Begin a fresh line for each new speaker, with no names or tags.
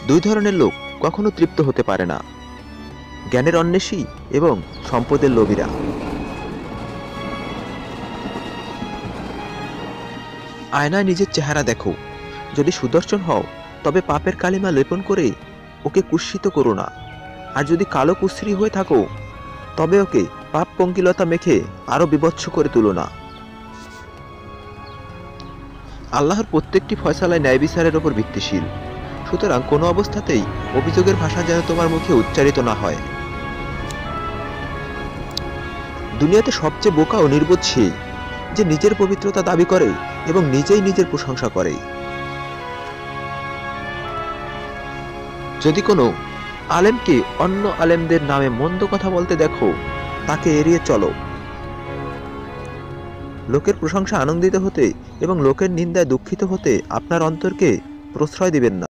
দুই ধরনের লোক কখনো তৃপ্ত হতে পারে না, জ্ঞানের অন্বেষী এবং সম্পদের লোভীরা। আয়নায় নিজের চেহারা দেখো, যদি সুদর্শন হও তবে পাপের কালিমা লেপন করে ওকে কুৎসিত করো না, আর যদি কালো কুশ্রী হয়ে থাকো তবে ওকে পাপ পঙ্কিলতা মেখে আরো বিভৎস করে তুলো না। আল্লাহর প্রত্যেকটি ফয়সালায় ন্যায় বিচারের ওপর ভিত্তিশীল, সুতরাং কোনো অবস্থাতেই অভিযোগের ভাষা যেন তোমার মুখে উচ্চারিত না হয়। দুনিয়াতে সবচেয়ে বোকা ও নির্বোধ সে, যে নিজের পবিত্রতা দাবি করে এবং নিজেই নিজের প্রশংসা করে। যদি কোনো আলেমকে অন্য আলেমদের নামে মন্দ কথা বলতে দেখো, তাকে এড়িয়ে চলো। লোকের প্রশংসা আনন্দিত হতে এবং লোকের নিন্দায় দুঃখিত হতে আপনার অন্তরকে প্রশ্রয় দিবেন না।